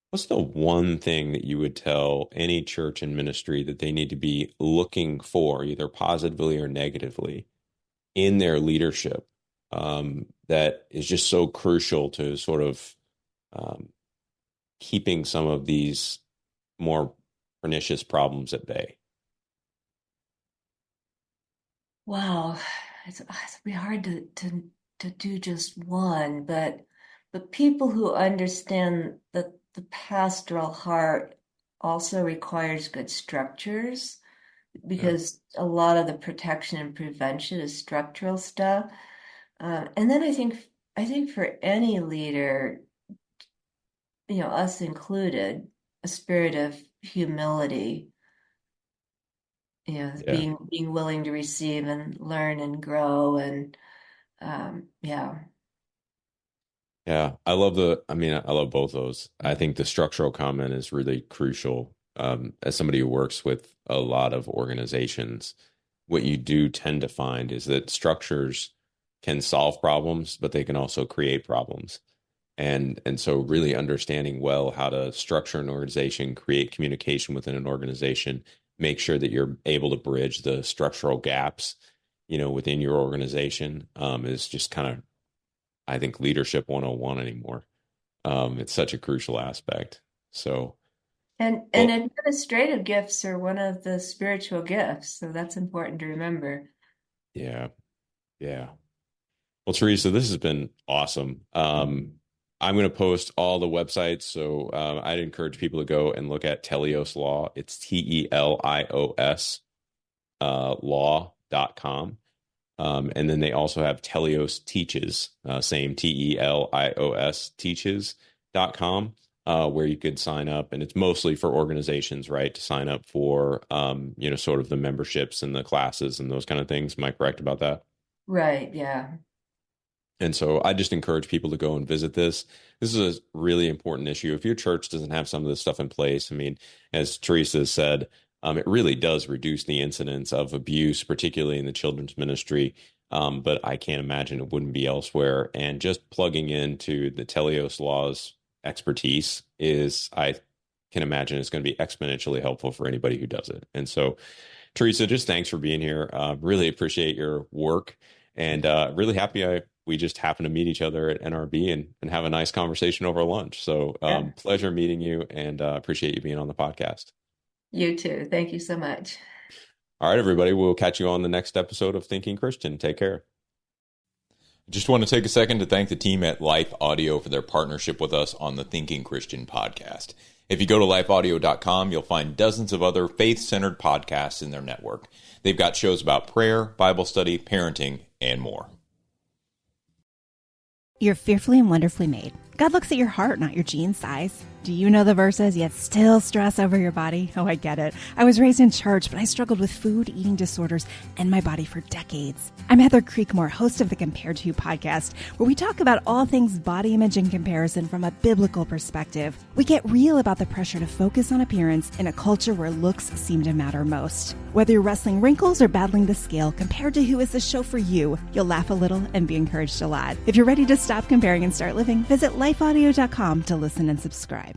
[SPEAKER 3] what's the one thing that you would tell any church and ministry that they need to be looking for, either positively or negatively, in their leadership, that is just so crucial to sort of um, keeping some of these more pernicious problems at bay?
[SPEAKER 2] Wow, it's be hard to do just one, but people who understand that the pastoral heart also requires good structures
[SPEAKER 3] Yeah.
[SPEAKER 2] because a lot of the protection and prevention is structural stuff. And then I think for any leader, us included, a spirit of humility,
[SPEAKER 3] Yeah.
[SPEAKER 2] being willing to receive and learn and grow, and yeah.
[SPEAKER 3] Yeah, I love I love both those. I think the structural comment is really crucial. As somebody who works with a lot of organizations, what you do tend to find is that structures can solve problems, but they can also create problems. And so really understanding well how to structure an organization, create communication within an organization, make sure that you're able to bridge the structural gaps, within your organization, is just kind of, I think, leadership 101 anymore. It's such a crucial aspect. So,
[SPEAKER 2] And
[SPEAKER 3] well,
[SPEAKER 2] administrative gifts are one of the spiritual gifts, so that's important to remember.
[SPEAKER 3] yeah, yeah. Well, Theresa, this has been awesome. I'm going to post all the websites. So I'd encourage people to go and look at Telios Law. It's Telios law.com. And then they also have Telios Teaches, same Telios teaches.com, where you could sign up. And it's mostly for organizations, right, to sign up for, sort of the memberships and the classes and those kind of things. Am I correct about that?
[SPEAKER 2] Right, yeah.
[SPEAKER 3] And so I just encourage people to go and visit this. This is a really important issue. If your church doesn't have some of this stuff in place, I mean, as Theresa said, it really does reduce the incidence of abuse, particularly in the children's ministry. But I can't imagine it wouldn't be elsewhere. And just plugging into the Telios Law's expertise is, I can imagine, it's going to be exponentially helpful for anybody who does it. And so, Theresa, just thanks for being here. Really appreciate your work, and really happy we just happened to meet each other at NRB and have a nice conversation over lunch. So
[SPEAKER 2] Yeah.
[SPEAKER 3] pleasure meeting you, and appreciate you being on the podcast.
[SPEAKER 2] You too. Thank you so much.
[SPEAKER 3] All right, everybody. We'll catch you on the next episode of Thinking Christian. Take care.
[SPEAKER 1] Just want to take a second to thank the team at Life Audio for their partnership with us on the Thinking Christian podcast. If you go to lifeaudio.com, you'll find dozens of other faith-centered podcasts in their network. They've got shows about prayer, Bible study, parenting, and more.
[SPEAKER 5] You're fearfully and wonderfully made. God looks at your heart, not your jean size. Do you know the verses, yet still stress over your body? Oh, I get it. I was raised in church, but I struggled with food, eating disorders, and my body for decades. I'm Heather Creekmore, host of the Compared to You podcast, where we talk about all things body image and comparison from a biblical perspective. We get real about the pressure to focus on appearance in a culture where looks seem to matter most. Whether you're wrestling wrinkles or battling the scale, Compared to Who is the show for you. You'll laugh a little and be encouraged a lot. If you're ready to stop comparing and start living, visit lifeaudio.com to listen and subscribe.